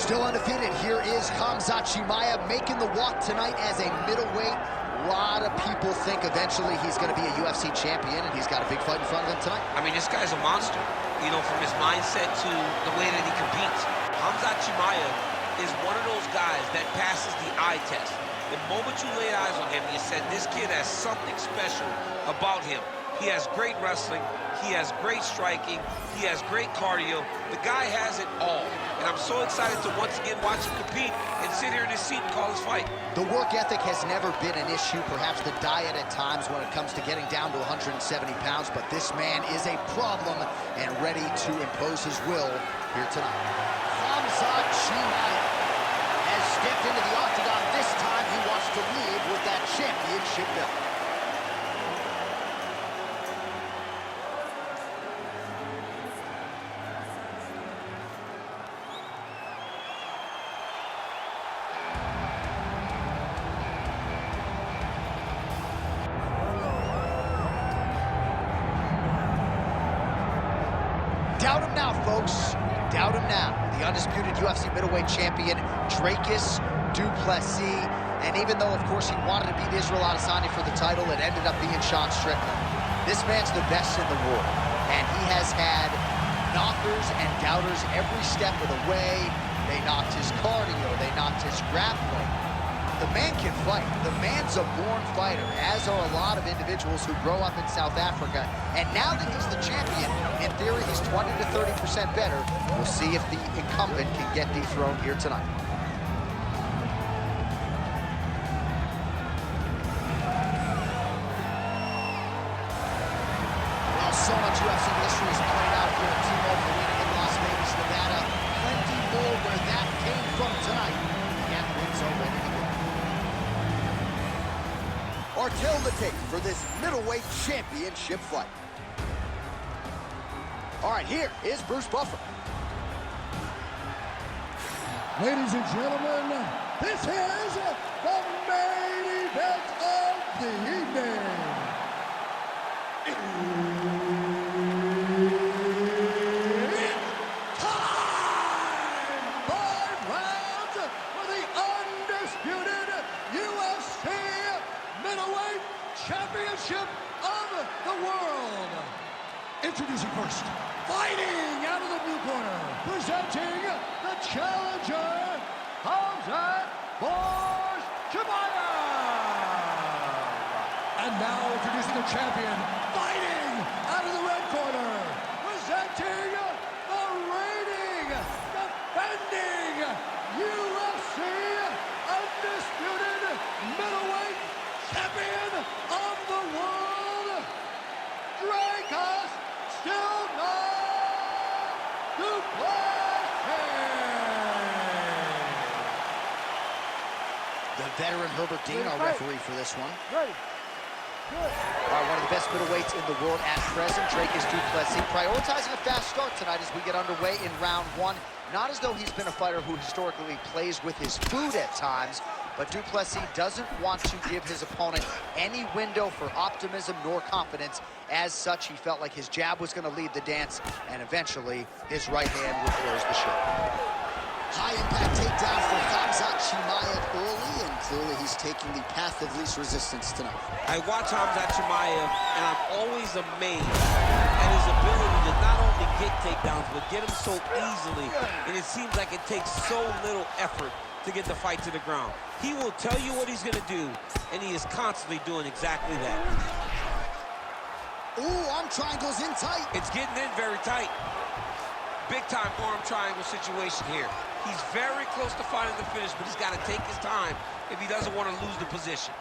Still undefeated, here is Khamzat Chimaev making the walk tonight as a middleweight. A lot of people think eventually he's going to be a UFC champion, and he's got a big fight in front of him tonight. I mean, this guy's a monster, you know, from his mindset to the way that he competes. Khamzat Chimaev is one of those guys that passes the eye test. The moment you laid eyes on him, you said, this kid has something special about him. He has great wrestling, he has great striking, he has great cardio. The guy has it all. And I'm so excited to once again watch him compete and sit here in his seat and call his fight. The work ethic has never been an issue, perhaps the diet at times when it comes to getting down to 170 pounds, but this man is a problem and ready to impose his will here tonight. Khamzat Chimaev has stepped into the octagon. This time he wants to leave with that championship belt. Doubt him now, folks. Doubt him now. The undisputed UFC middleweight champion, Dricus du Plessis. And even though, of course, he wanted to beat Israel Adesanya for the title, it ended up being Sean Strickland. This man's the best in the world. And he has had knockers and doubters every step of the way. They knocked his cardio. They knocked his grappling. The man can fight. The man's a born fighter, as are a lot of individuals who grow up in South Africa. And now that he's the champion, in theory, he's 20 to 30% better. We'll see if the incumbent can get dethroned here tonight. Well, so much UFC history is played out here at T-Mobile Arena in Las Vegas, Nevada. Plenty more where that came from tonight. The athletes are ready to go. Or kill the tape for this middleweight championship fight. All right, here is Bruce Buffer. Ladies and gentlemen, this is the main event of the evening. It's time! 5 rounds for the undisputed UFC middleweight championship of the world. Introducing first, fighting out of the blue corner, presenting the challenger, Khamzat Chimaev. And now introducing the champion, fighting out of the red corner, presenting the reigning, defending UFC undisputed middleweight champion of the world, Dricus du Plessis. The veteran Herbert Dean, our referee for this one. Ready. Good. All right, one of the best middleweights in the world at present, Dricus du Plessis, prioritizing a fast start tonight as we get underway in round 1. Not as though he's been a fighter who historically plays with his food at times, but du Plessis doesn't want to give his opponent any window for optimism nor confidence. As such, he felt like his jab was going to lead the dance, and eventually his right hand would close the show. High-impact takedown for Khamzat Chimaev early, and clearly he's taking the path of least resistance tonight. I watch Khamzat Chimaev, and I'm always amazed at his ability to not only get takedowns, but get them so easily. And it seems like it takes so little effort to get the fight to the ground. He will tell you what he's going to do, and he is constantly doing exactly that. Ooh, arm triangle's in tight. It's getting in very tight. Big-time arm triangle situation here. He's very close to finding the finish, but he's got to take his time if he doesn't want to lose the position.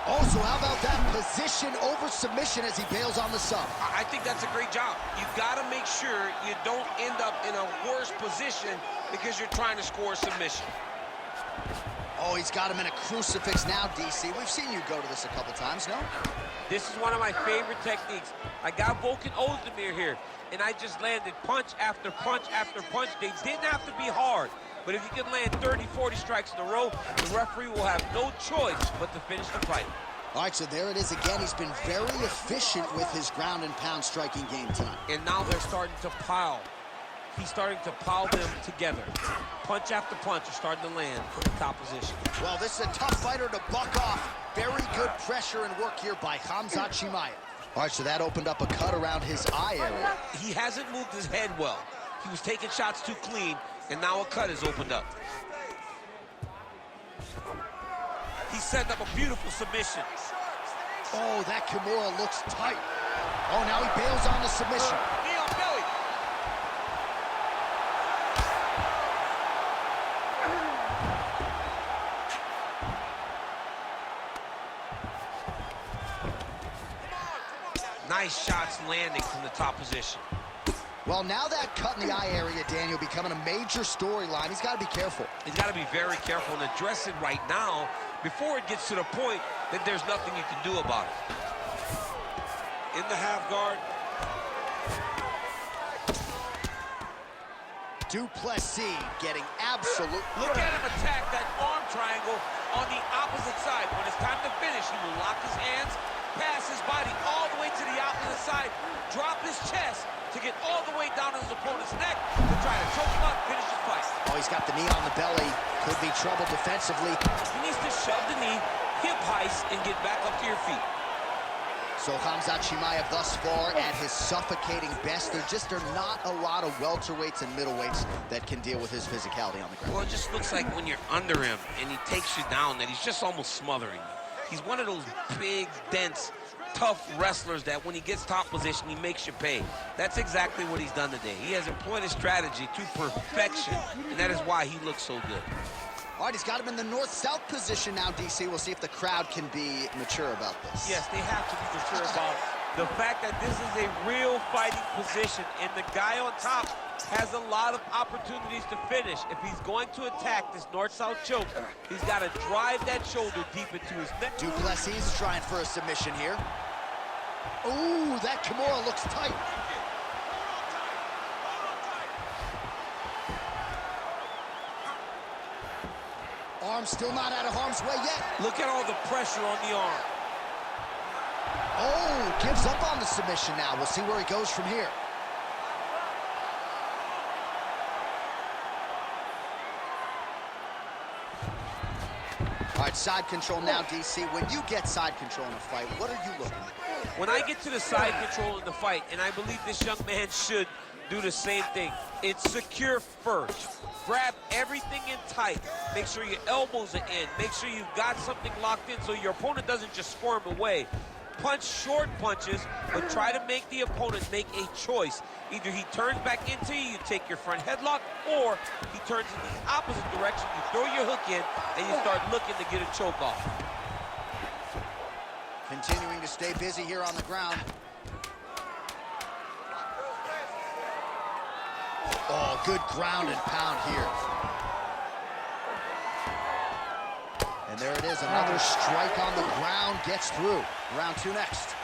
Also, how about that position over submission as he bails on the sub? I think that's a great job. You've got to make sure you don't end up in a worse position because you're trying to score a submission. Oh, he's got him in a crucifix now, DC. We've seen you go to this a couple times, no? This is one of my favorite techniques. I got Volkan Ozdemir here, and I just landed punch after punch after punch. They didn't have to be hard, but if you can land 30, 40 strikes in a row, the referee will have no choice but to finish the fight. All right, so there it is again. He's been very efficient with his ground and pound striking game tonight. And now they're starting to pile. He's starting to pile them together. Punch after punch are starting to land from the top position. Well, this is a tough fighter to buck off. Very good pressure and work here by Khamzat Chimaev. All right, so that opened up a cut around his eye area. He hasn't moved his head well. He was taking shots too clean, and now a cut has opened up. He set up a beautiful submission. Oh, that Kimura looks tight. Oh, now he bails on the submission. Knee on belly. Nice shots landing from the top position. Well, now that cut in the eye area, Daniel, becoming a major storyline. He's got to be careful. He's got to be very careful and address it right now before it gets to the point that there's nothing you can do about it. In the half guard. Du Plessis getting absolute. Look at him attack that arm triangle on the opposite side. When it's time to finish, he will lock his hands, pass his body all the way to the opposite side, drop his chest to get all the way down to his opponent's neck to try to choke him out and finish his fight. Oh, he's got the knee on the belly. Could be trouble defensively. He needs to shove the knee, hip heist, and get back up to your feet. So Khamzat Chimaev thus far at his suffocating best. There just are not a lot of welterweights and middleweights that can deal with his physicality on the ground. Well, it just looks like when you're under him and he takes you down that he's just almost smothering you. He's one of those big, dense, tough wrestlers that when he gets top position, he makes you pay. That's exactly what he's done today. He has employed his strategy to perfection, and that is why he looks so good. All right, he's got him in the north-south position now, DC. We'll see if the crowd can be mature about this. Yes, they have to be mature about the fact that this is a real fighting position, and the guy on top has a lot of opportunities to finish. If he's going to attack this north-south choke, he's got to drive that shoulder deep into his neck. Du Plessis is trying for a submission here. Ooh, that Kimura looks tight. Arm still not out of harm's way yet. Look at all the pressure on the arm. Oh, gives up on the submission now. We'll see where he goes from here. All right, side control now, DC. When you get side control in a fight, what are you looking at? When I get to the side control in the fight, and I believe this young man should do the same thing, it's secure first. Grab everything in tight. Make sure your elbows are in. Make sure you've got something locked in so your opponent doesn't just squirm away. Punch short punches, but try to make the opponent make a choice. Either he turns back into you, you take your front headlock, or he turns in the opposite direction, you throw your hook in, and you start looking to get a choke off. Continuing to stay busy here on the ground. Oh, good ground and pound here. And there it is, another strike on the ground, gets through. Round two next.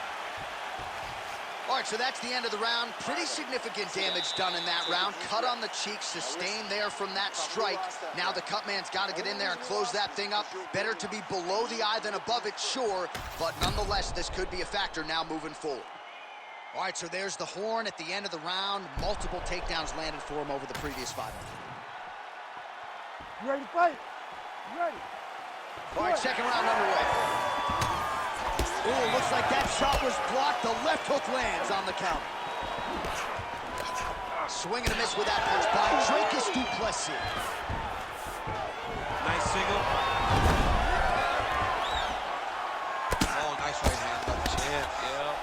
All right, so that's the end of the round. Pretty significant damage done in that round. Cut on the cheek, sustained there from that strike. Now the cut man's got to get in there and close that thing up. Better to be below the eye than above it, sure. But nonetheless, this could be a factor now moving forward. All right, so there's the horn at the end of the round. Multiple takedowns landed for him over the previous 5. You ready to fight? You ready? All right, second round underway. Ooh, looks like that shot was blocked. The left hook lands on the count. Swing and a miss with that punch by Dricus du Plessis. Nice single. Oh, nice right hand by the champ, yeah.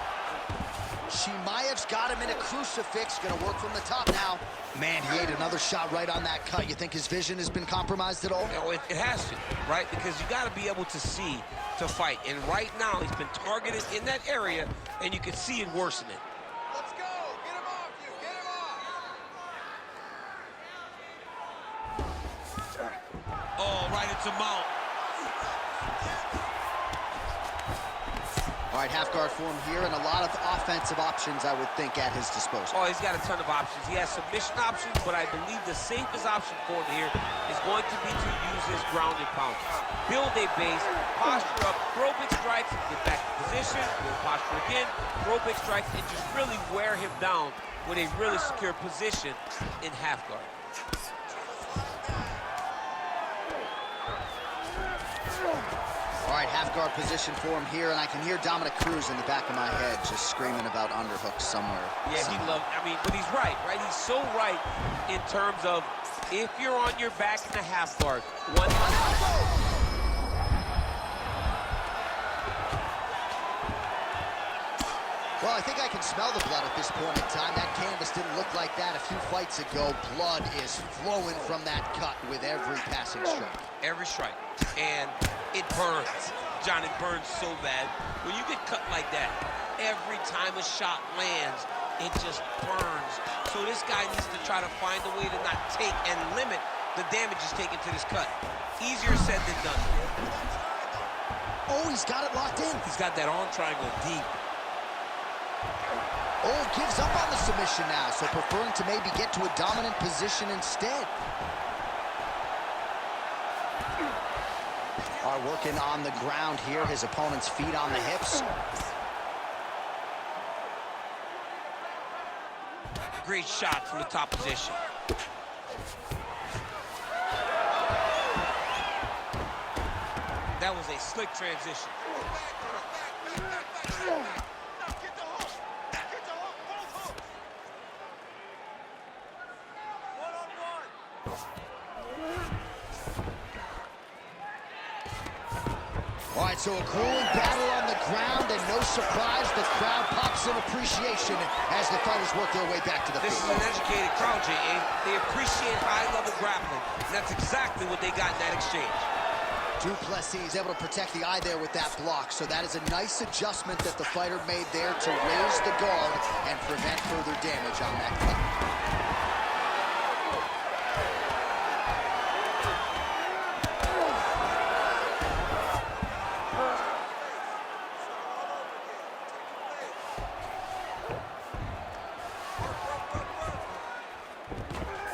Chimaev's got him in a crucifix. Gonna work from the top now. Man, he ate another shot right on that cut. You think his vision has been compromised at all? No, it has to, right? Because you got to be able to see to fight. And right now, he's been targeted in that area, and you can see it worsening. Let's go. Get him off you. Get him off. Oh, right into mount. All right, half guard form here, and a lot of offensive options, I would think, at his disposal. Oh, he's got a ton of options. He has submission options, but I believe the safest option for him here is going to be to use his ground and pound. Build a base, posture up, throw big strikes, get back to position, build posture again, throw big strikes, and just really wear him down with a really secure position in half guard. All right, half guard position for him here, and I can hear Dominic Cruz in the back of my head just screaming about underhooks somewhere. Yeah, he loved, but he's right? He's so right in terms of if you're on your back in the half guard, one. Well, I think I can smell the blood at this point in time. That canvas didn't look like that a few fights ago. Blood is flowing from that cut with every passing strike. Every strike. And it burns. John, it burns so bad. When you get cut like that, every time a shot lands, it just burns. So this guy needs to try to find a way to not take and limit the damage he's taken to this cut. Easier said than done. Oh, he's got it locked in. He's got that arm triangle deep. Oh, gives up on the submission now, so preferring to maybe get to a dominant position instead. All right, working on the ground here, his opponent's feet on the hips. Great shot from the top position. That was a slick transition. All right, so a grueling battle on the ground, and no surprise, the crowd pops in appreciation as the fighters work their way back to the field. This is an educated crowd, J.A. They appreciate high-level grappling, and that's exactly what they got in that exchange. Du Plessis is able to protect the eye there with that block, so that is a nice adjustment that the fighter made there to raise the guard and prevent further damage on that cut.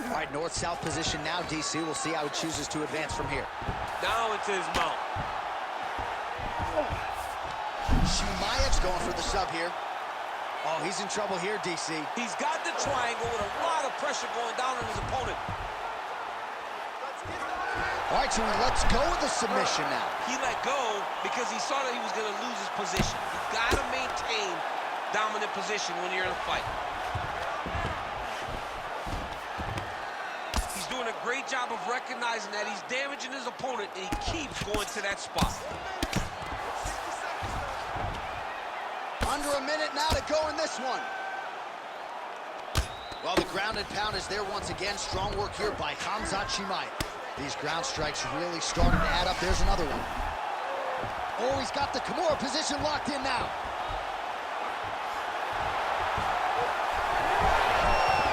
All right, north-south position now, DC. We'll see how he chooses to advance from here. Now into his mount. Chimaev's going for the sub here. Oh, he's in trouble here, DC. He's got the triangle with a lot of pressure going down on his opponent. All right, so he lets go of the submission now. He let go because he saw that he was going to lose his position. You've got to maintain dominant position when you're in a fight. He's doing a great job of recognizing that he's damaging his opponent, and he keeps going to that spot. Under a minute now to go in this one. Well, the ground and pound is there once again. Strong work here by Khamzat Chimaev. These ground strikes really starting to add up. There's another one. Oh, he's got the Kimura position locked in now.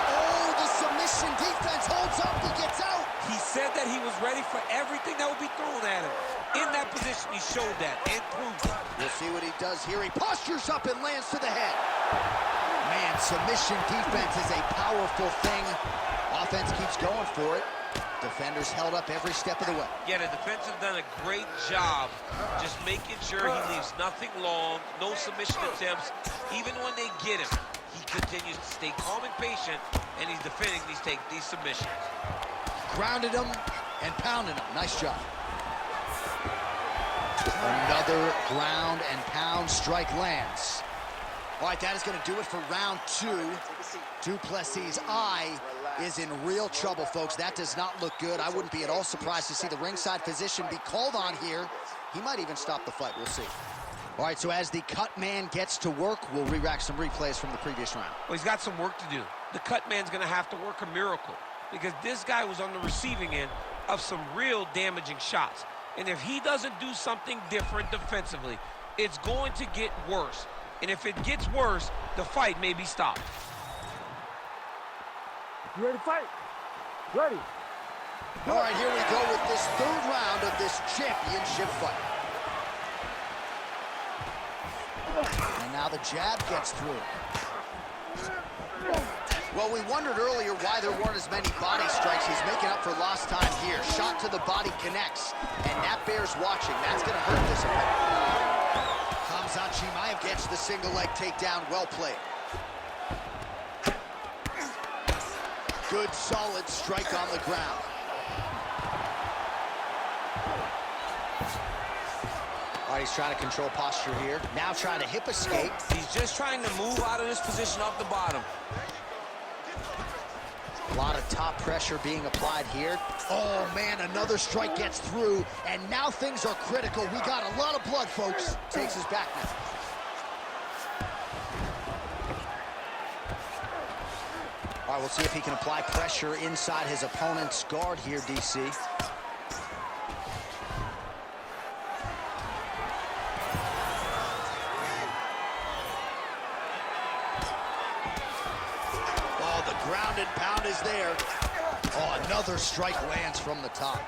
Oh, the submission defense holds up. He gets out. He said that he was ready for everything that would be thrown at him. In that position, he showed that and proved it. We'll see what he does here. He postures up and lands to the head. Man, submission defense is a powerful thing. Offense keeps going for it. Defenders held up every step of the way. Yeah, the defense have done a great job just making sure he leaves nothing long, no submission attempts. Even when they get him, he continues to stay calm and patient, and he's defending these submissions. Grounded him and pounded him. Nice job. Another ground and pound strike lands. All right, that is going to do it for round two. Du Plessis' eye is in real trouble, folks. That does not look good. I wouldn't be at all surprised to see the ringside physician be called on here. He might even stop the fight. We'll see. All right, so as the cut man gets to work, we'll re-rack some replays from the previous round. Well, he's got some work to do. The cut man's going to have to work a miracle because this guy was on the receiving end of some real damaging shots. And if he doesn't do something different defensively, it's going to get worse. And if it gets worse, the fight may be stopped. You ready to fight? Ready. All right, here we go with this third round of this championship fight. And now the jab gets through. Well, we wondered earlier why there weren't as many body strikes. He's making up for lost time here. Shot to the body connects, and that bears watching. That's going to hurt this opponent. Khamzat Chimaev gets the single leg takedown. Well played. Good, solid strike on the ground. All right, he's trying to control posture here. Now trying to hip escape. He's just trying to move out of this position off the bottom. A lot of top pressure being applied here. Oh, man, another strike gets through, and now things are critical. We got a lot of blood, folks. Takes his back now. All right, we'll see if he can apply pressure inside his opponent's guard here, DC. Oh, the ground and pound is there. Oh, another strike lands from the top.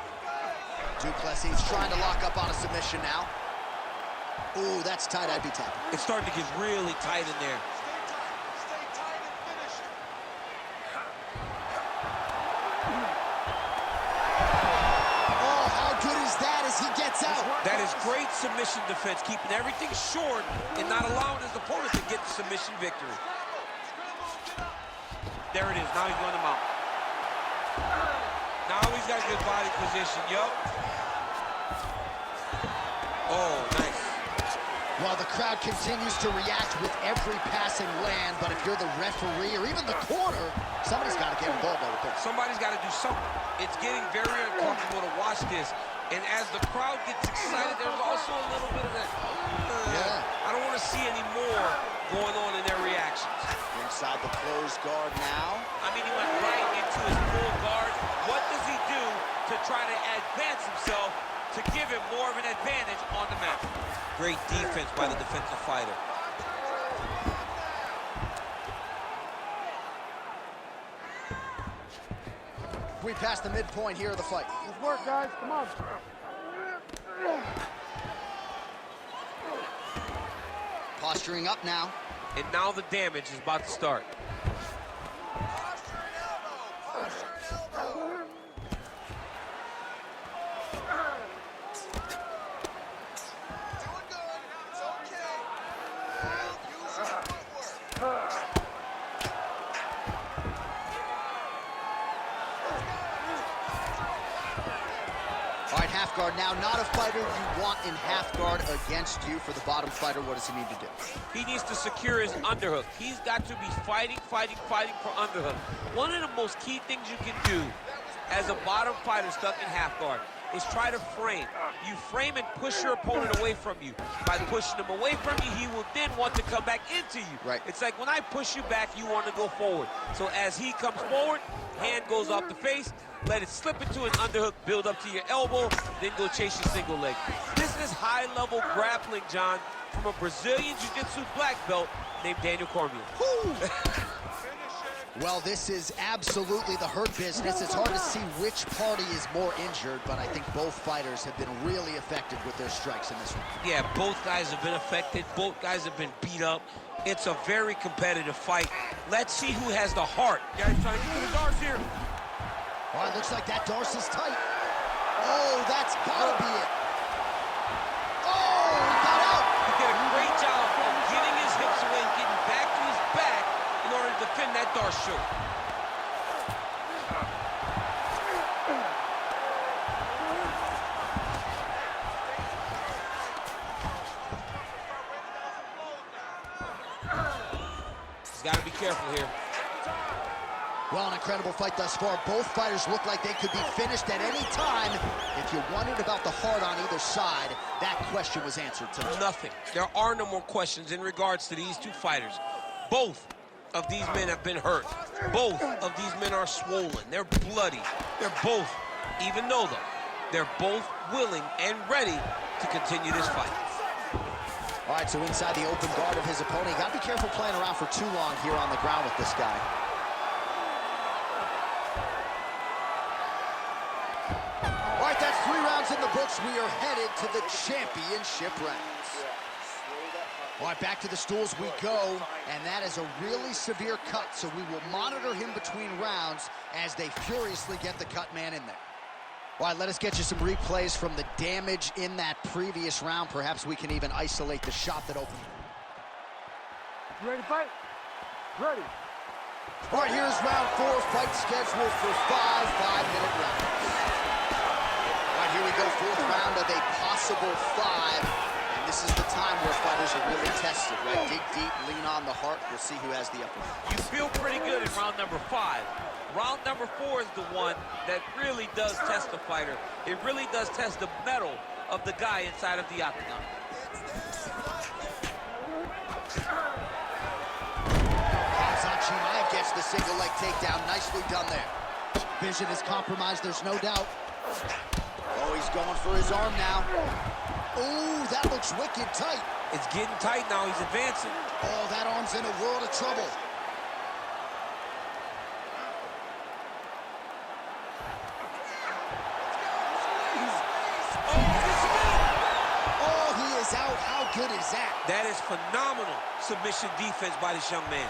Du Plessis trying to lock up on a submission now. Ooh, that's tight. I'd be tapping. It's starting to get really tight in there. That is great submission defense, keeping everything short and not allowing his opponent to get the submission victory. There it is. Now he's going to mount. Now he's got a good body position. Yup. Oh, nice. Well, the crowd continues to react with every passing land, but if you're the referee or even the corner, somebody's got to get involved, I would think. Somebody's got to do something. It's getting very uncomfortable to watch this. And as the crowd gets excited, there's also a little bit of that, I don't want to see any more going on in their reactions. Inside the closed guard now. I mean, he went right into his full guard. What does he do to try to advance himself to give him more of an advantage on the mat? Great defense by the defensive fighter. We passed the midpoint here of the fight. Let's work, guys. Come on. Posturing up now. And now the damage is about to start. All right, half guard now. Not a fighter you want in half guard against you. For the bottom fighter, what does he need to do? He needs to secure his underhook. He's got to be fighting for underhook. One of the most key things you can do as a bottom fighter stuck in half guard is try to frame. You frame and push your opponent away from you. By pushing him away from you, he will then want to come back into you. Right. It's like when I push you back, you want to go forward. So as he comes forward, hand goes off the face, let it slip into an underhook, build up to your elbow, then go chase your single leg. This is high-level grappling, John, from a Brazilian Jiu-Jitsu black belt named Daniel Cormier. Well, this is absolutely the hurt business. It's hard to see which party is more injured, but I think both fighters have been really effective with their strikes in this one. Yeah, both guys have been affected. Both guys have been beat up. It's a very competitive fight. Let's see who has the heart. Guys trying to get to the doors here. All right, looks like that Darce is tight. Oh, that's gotta be it. Oh, he got out. He did a great job of getting his hips away and getting back to his back in order to defend that Darce choke. He's got to be careful here. Well, an incredible fight thus far. Both fighters look like they could be finished at any time. If you wondered about the heart on either side, that question was answered tonight. Nothing. There are no more questions in regards to these two fighters. Both of these men have been hurt. Both of these men are swollen. They're bloody. They're both, even though they're both willing and ready to continue this fight. All right, so inside the open guard of his opponent. You gotta be careful playing around for too long here on the ground with this guy. All right, that's 3 rounds in the books. We are headed to the championship rounds. All right, back to the stools we go, and that is a really severe cut, so we will monitor him between rounds as they furiously get the cut man in there. All right, let us get you some replays from the damage in that previous round. Perhaps we can even isolate the shot that opened. You ready to fight? Ready. All right, here's round 4, fight scheduled for 5 5-minute rounds. All right, here we go, 4th round of a possible 5. This is the time where fighters are really tested, right? Dig deep, lean on the heart. We'll see who has the upper hand. You feel pretty good in round number 5. Round number 4 is the one that really does test the fighter. It really does test the mettle of the guy inside of the octagon. Khamzat Chimaev gets the single leg takedown. Nicely done there. Vision is compromised, there's no doubt. Oh, he's going for his arm now. Oh, that looks wicked tight. It's getting tight now, he's advancing. Oh, that arm's in a world of trouble. Oh, he is out. How good is that? That is phenomenal submission defense by this young man.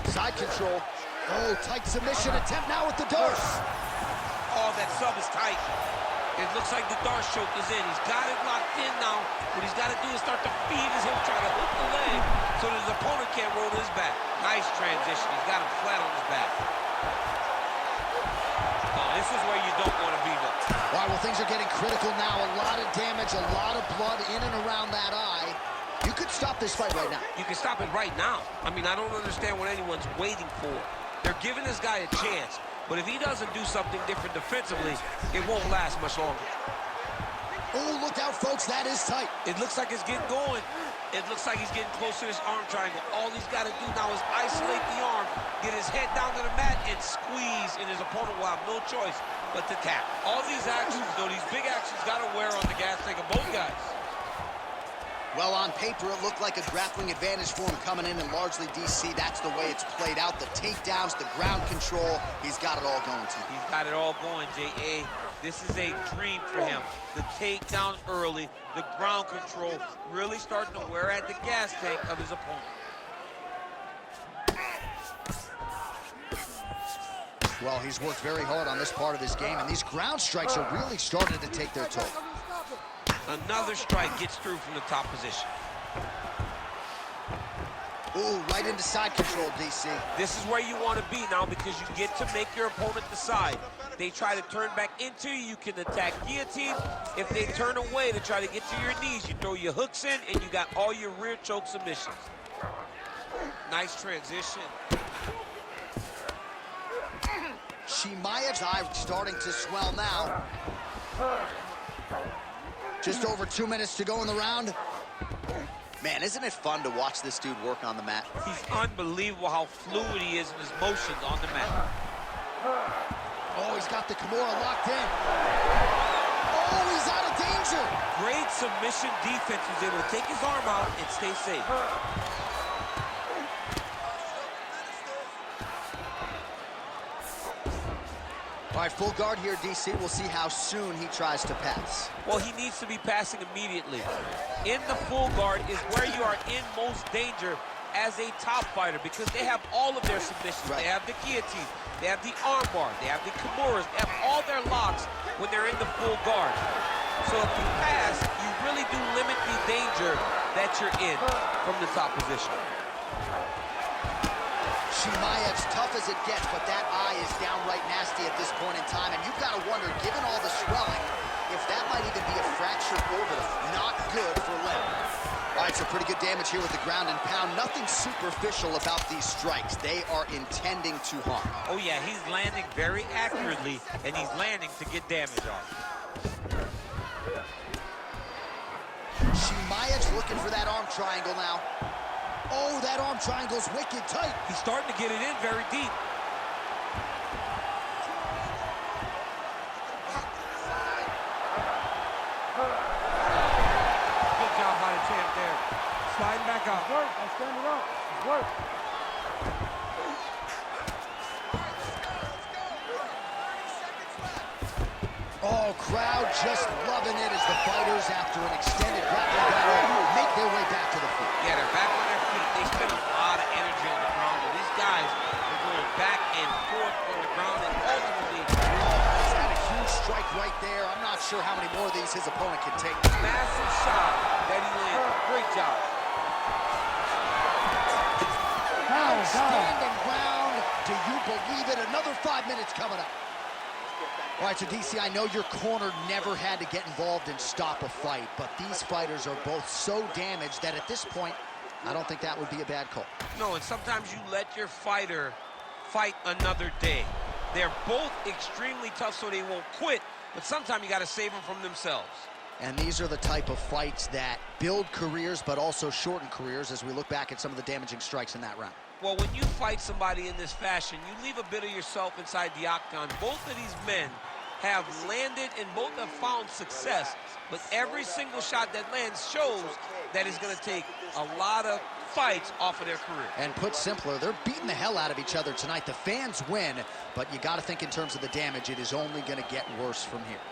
Side control. Oh, tight submission attempt now with the Darce. Oh, that sub is tight. It looks like the Darce choke is in. He's got it locked in now. What he's got to do is start to feed his hip, try to hook the leg so that his opponent can't roll to his back. Nice transition. He's got him flat on his back. Oh, this is where you don't want to be, though. All right, well, things are getting critical now. A lot of damage, a lot of blood in and around that eye. You could stop this fight right now. You can stop it right now. I mean, I don't understand what anyone's waiting for. They're giving this guy a chance. But if he doesn't do something different defensively, it won't last much longer. Oh, look out, folks. That is tight. It looks like it's getting going. It looks like he's getting close to this arm triangle. All he's got to do now is isolate the arm, get his head down to the mat, and squeeze, and his opponent will have no choice but to tap. All these actions, though, these big actions, got to wear on the gas tank of both guys. Well, on paper, it looked like a grappling advantage for him coming in, and largely, DC, that's the way it's played out. The takedowns, the ground control, he's got it all going, too. He's got it all going, J.A. This is a dream for him. The takedown early, the ground control, really starting to wear at the gas tank of his opponent. Well, he's worked very hard on this part of his game, and these ground strikes are really starting to take their toll. Another strike gets through from the top position. Ooh, right into side control, DC. This is where you want to be now because you get to make your opponent decide. They try to turn back into you, you can attack guillotine. If they turn away to try to get to your knees, you throw your hooks in and you got all your rear choke submissions. Nice transition. Chimaev's eye starting to swell now. Just over 2 minutes to go in the round. Man, isn't it fun to watch this dude work on the mat? He's unbelievable how fluid he is in his motions on the mat. Oh, he's got the Kimura locked in. Oh, he's out of danger. Great submission defense. He's able to take his arm out and stay safe. All right, full guard here, DC. We'll see how soon he tries to pass. Well, he needs to be passing immediately. In the full guard is where you are in most danger as a top fighter because they have all of their submissions. Right. They have the guillotine, they have the arm bar, they have the Kimuras, they have all their locks when they're in the full guard. So if you pass, you really do limit the danger that you're in from the top position. Chimaev's tough as it gets, but that eye is downright nasty at this point in time, and you've got to wonder, given all the swelling, if that might even be a fractured orbital. Not good for Lim. All right, so pretty good damage here with the ground and pound. Nothing superficial about these strikes. They are intending to harm. Oh yeah, he's landing very accurately, and he's landing to get damage on. Chimaev's looking for that arm triangle now. Oh, that arm triangle's wicked tight. He's starting to get it in very deep. Good job by the champ there. Sliding back up. Work, I'm standing up. Work. Oh, Crowd just loving it as the fighters, after an extended grappling battle, make their way back to the feet. Yeah, they're back on their feet. They spend a lot of energy on the ground. And these guys are going back and forth on the ground, and ultimately, He's got a huge strike right there. I'm not sure how many more of these his opponent can take. massive shot that he landed. Great job. Outstanding round. Do you believe it? Another 5 minutes coming up. All right, so DC, I know your corner never had to get involved and stop a fight, but these fighters are both so damaged that at this point, I don't think that would be a bad call. No, and sometimes you let your fighter fight another day. They're both extremely tough, so they won't quit, but sometimes you got to save them from themselves. And these are the type of fights that build careers, but also shorten careers, as we look back at some of the damaging strikes in that round. Well, when you fight somebody in this fashion, you leave a bit of yourself inside the octagon. Both of these men have landed and both have found success, but every single shot that lands shows that it's going to take a lot of fights off of their career. And put simpler, they're beating the hell out of each other tonight. The fans win, but you got to think in terms of the damage, it is only going to get worse from here.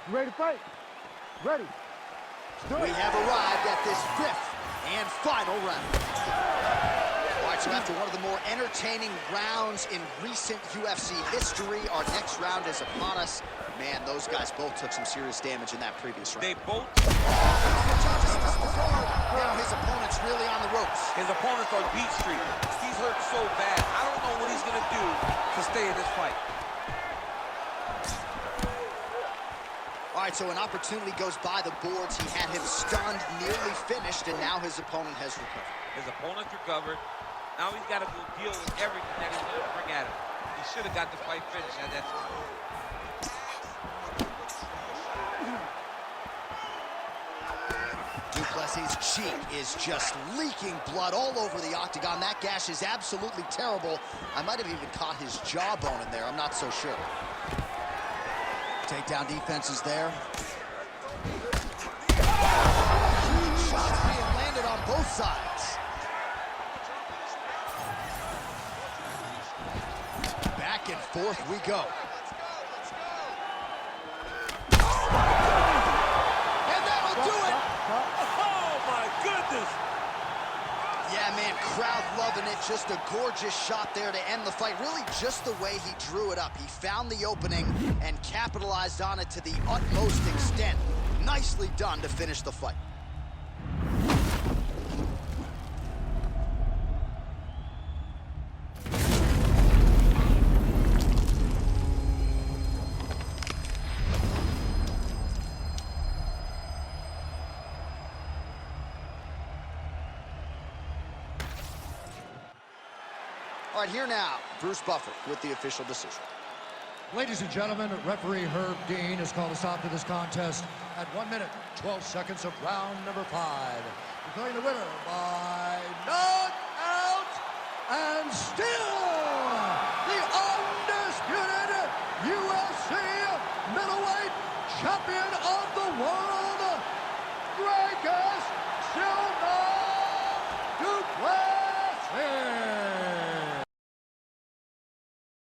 You ready to fight? Ready. We have arrived at this 5th and final round. All right, so after one of the more entertaining rounds in recent UFC history, our next round is upon us. Man, those guys both took some serious damage in that previous round. They both... Now his opponent's really on the ropes. His opponent's on beat street. He's hurt so bad. I don't know what he's going to do to stay in this fight. All right, so an opportunity goes by the boards. He had him stunned, nearly finished, and now his opponent has recovered. His opponent's recovered. Now he's got to go deal with everything that he's going to bring at him. He should have got the fight finished at that time. Du Plessis' cheek is just leaking blood all over the octagon. That gash is absolutely terrible. I might have even caught his jawbone in there. I'm not so sure. Takedown defense is there. Huge shots being landed on both sides. Back and forth we go. And that'll do it. Oh, my goodness. Yeah, man, crowd loving it. Just a gorgeous shot there to end the fight. Really just the way he drew it up. He found the opening and capitalized on it to the utmost extent. Nicely done to finish the fight. All right, here now, Bruce Buffer with the official decision. Ladies and gentlemen, referee Herb Dean has called a stop to this contest at 1 minute, 12 seconds of round number 5. Declaring the winner by knockout and still the undisputed UFC middleweight champion of the world,